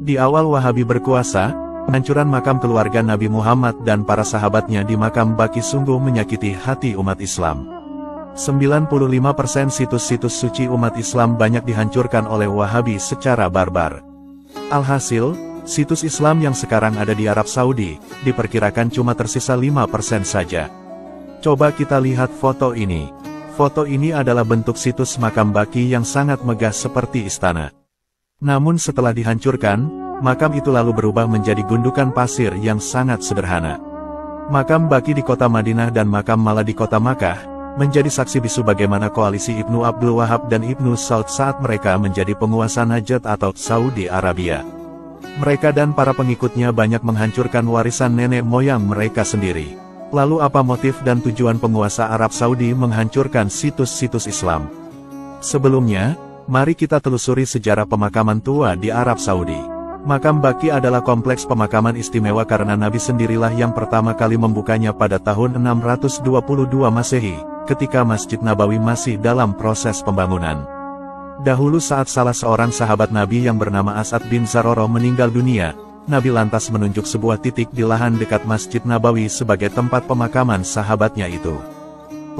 Di awal Wahabi berkuasa, penghancuran makam keluarga Nabi Muhammad dan para sahabatnya di makam Baqi sungguh menyakiti hati umat Islam. 95% situs-situs suci umat Islam banyak dihancurkan oleh Wahabi secara barbar. Alhasil, situs Islam yang sekarang ada di Arab Saudi, diperkirakan cuma tersisa 5% saja. Coba kita lihat foto ini. Foto ini adalah bentuk situs makam Baqi yang sangat megah seperti istana. Namun setelah dihancurkan, makam itu lalu berubah menjadi gundukan pasir yang sangat sederhana. Makam Baqi di kota Madinah dan makam Mala di kota Makkah, menjadi saksi bisu bagaimana koalisi Ibnu Abdul Wahab dan Ibnu Saud saat mereka menjadi penguasa Najd atau Saudi Arabia. Mereka dan para pengikutnya banyak menghancurkan warisan nenek moyang mereka sendiri. Lalu apa motif dan tujuan penguasa Arab Saudi menghancurkan situs-situs Islam? Sebelumnya, mari kita telusuri sejarah pemakaman tua di Arab Saudi. Makam Baqi adalah kompleks pemakaman istimewa karena Nabi sendirilah yang pertama kali membukanya pada tahun 622 Masehi, ketika Masjid Nabawi masih dalam proses pembangunan. Dahulu saat salah seorang sahabat Nabi yang bernama As'ad bin Zaroroh meninggal dunia, Nabi lantas menunjuk sebuah titik di lahan dekat Masjid Nabawi sebagai tempat pemakaman sahabatnya itu.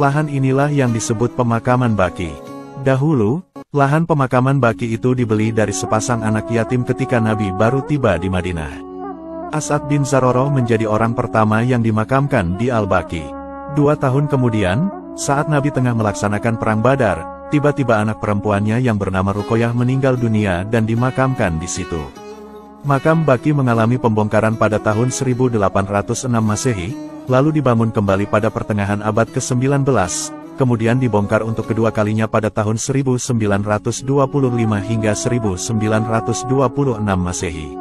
Lahan inilah yang disebut pemakaman Baqi. Dahulu, lahan pemakaman Baqi itu dibeli dari sepasang anak yatim ketika Nabi baru tiba di Madinah. As'ad bin Zaroroh menjadi orang pertama yang dimakamkan di Al-Baqi. 2 tahun kemudian, saat Nabi tengah melaksanakan perang Badar, tiba-tiba anak perempuannya yang bernama Ruqayyah meninggal dunia dan dimakamkan di situ. Makam Baqi mengalami pembongkaran pada tahun 1806 Masehi, lalu dibangun kembali pada pertengahan abad ke-19, kemudian dibongkar untuk kedua kalinya pada tahun 1925 hingga 1926 Masehi.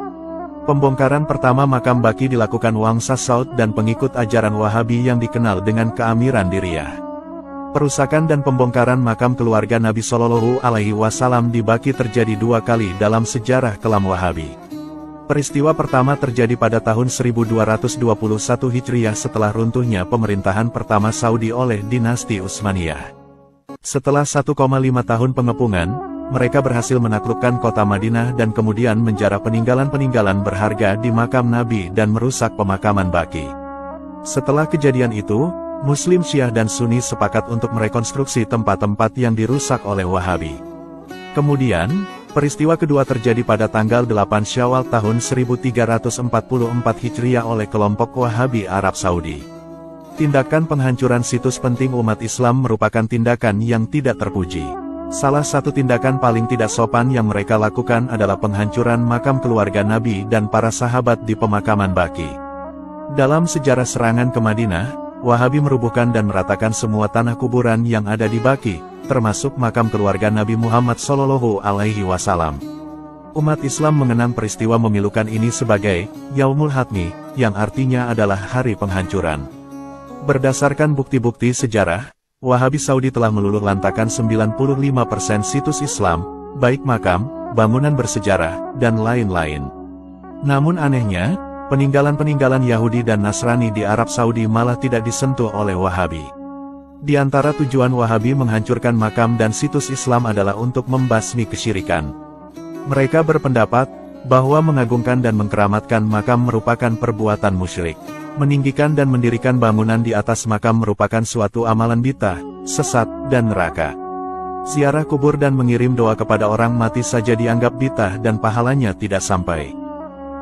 Pembongkaran pertama makam Baqi dilakukan Wangsa Saud dan pengikut ajaran Wahabi yang dikenal dengan keamiran Diriyah. Perusakan dan pembongkaran makam keluarga Nabi Shallallahu Alaihi Wasallam di Baqi terjadi 2 kali dalam sejarah kelam Wahabi. Peristiwa pertama terjadi pada tahun 1221 Hijriah setelah runtuhnya pemerintahan pertama Saudi oleh dinasti Utsmaniyah. Setelah 1,5 tahun pengepungan, mereka berhasil menaklukkan kota Madinah dan kemudian menjarah peninggalan-peninggalan berharga di makam Nabi dan merusak pemakaman Baqi. Setelah kejadian itu, Muslim Syiah dan Sunni sepakat untuk merekonstruksi tempat-tempat yang dirusak oleh Wahabi. Kemudian, peristiwa kedua terjadi pada tanggal 8 Syawal tahun 1344 Hijriah oleh kelompok Wahabi Arab Saudi. Tindakan penghancuran situs penting umat Islam merupakan tindakan yang tidak terpuji. Salah satu tindakan paling tidak sopan yang mereka lakukan adalah penghancuran makam keluarga Nabi dan para sahabat di pemakaman Baqi. Dalam sejarah serangan ke Madinah, Wahabi merubuhkan dan meratakan semua tanah kuburan yang ada di Baqi, termasuk makam keluarga Nabi Muhammad Shallallahu Alaihi Wasallam. Umat Islam mengenang peristiwa memilukan ini sebagai Yaumul Hatmi, yang artinya adalah hari penghancuran. Berdasarkan bukti-bukti sejarah, Wahabi Saudi telah meluluh lantakan 95% situs Islam, baik makam, bangunan bersejarah, dan lain-lain. Namun anehnya, peninggalan-peninggalan Yahudi dan Nasrani di Arab Saudi malah tidak disentuh oleh Wahabi. Di antara tujuan Wahabi menghancurkan makam dan situs Islam adalah untuk membasmi kesyirikan. Mereka berpendapat bahwa mengagungkan dan mengkeramatkan makam merupakan perbuatan musyrik. Meninggikan dan mendirikan bangunan di atas makam merupakan suatu amalan bid'ah, sesat, dan neraka. Ziarah kubur dan mengirim doa kepada orang mati saja dianggap bid'ah dan pahalanya tidak sampai.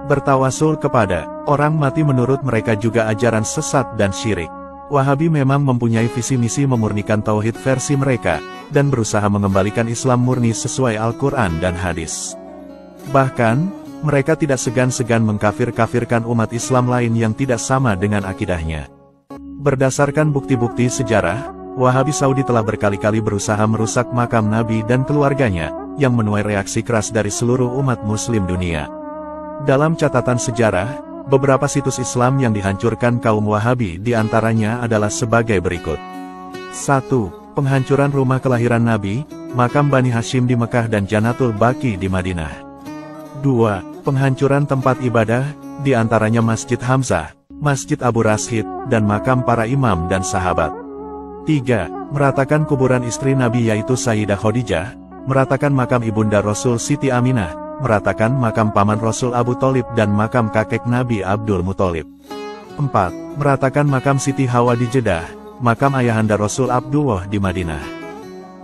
Bertawasul kepada orang mati menurut mereka juga ajaran sesat dan syirik. Wahabi memang mempunyai visi misi memurnikan tauhid versi mereka, dan berusaha mengembalikan Islam murni sesuai Al-Quran dan hadis. Bahkan, mereka tidak segan-segan mengkafir-kafirkan umat Islam lain yang tidak sama dengan akidahnya. Berdasarkan bukti-bukti sejarah, Wahabi Saudi telah berkali-kali berusaha merusak makam Nabi dan keluarganya, yang menuai reaksi keras dari seluruh umat Muslim dunia. Dalam catatan sejarah, beberapa situs Islam yang dihancurkan kaum Wahabi diantaranya adalah sebagai berikut. 1. Penghancuran rumah kelahiran Nabi, makam Bani Hashim di Mekah dan Janatul Baqi di Madinah. 2. Penghancuran tempat ibadah, diantaranya Masjid Hamzah, Masjid Abu Rashid, dan makam para imam dan sahabat. 3. Meratakan kuburan istri Nabi yaitu Sayyidah Khadijah, meratakan makam ibunda Rasul Siti Aminah, meratakan makam paman Rasul Abu Tholib dan makam kakek Nabi Abdul Muthalib. 4. Meratakan makam Siti Hawa di Jeddah, makam ayahanda Rasul Abdullah di Madinah.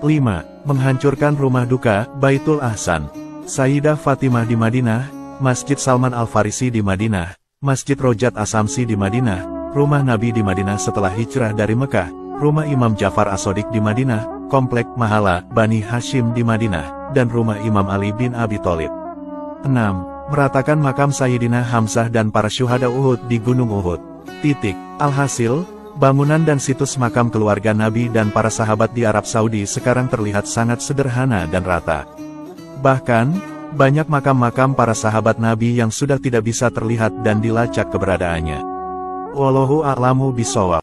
5. Menghancurkan rumah duka, Baitul Ahsan, Sayyidah Fatimah di Madinah, Masjid Salman Al-Farisi di Madinah, Masjid Rojat Asamsi di Madinah, rumah Nabi di Madinah setelah hijrah dari Mekah, rumah Imam Ja'far As-Shadiq di Madinah, komplek Mahala, Bani Hashim di Madinah, dan rumah Imam Ali bin Abi Thalib. 6. Meratakan makam Sayyidina Hamzah dan para syuhada Uhud di Gunung Uhud. Alhasil, bangunan dan situs makam keluarga Nabi dan para sahabat di Arab Saudi sekarang terlihat sangat sederhana dan rata. Bahkan, banyak makam-makam para sahabat Nabi yang sudah tidak bisa terlihat dan dilacak keberadaannya. Wallahu a'lamu bishawab.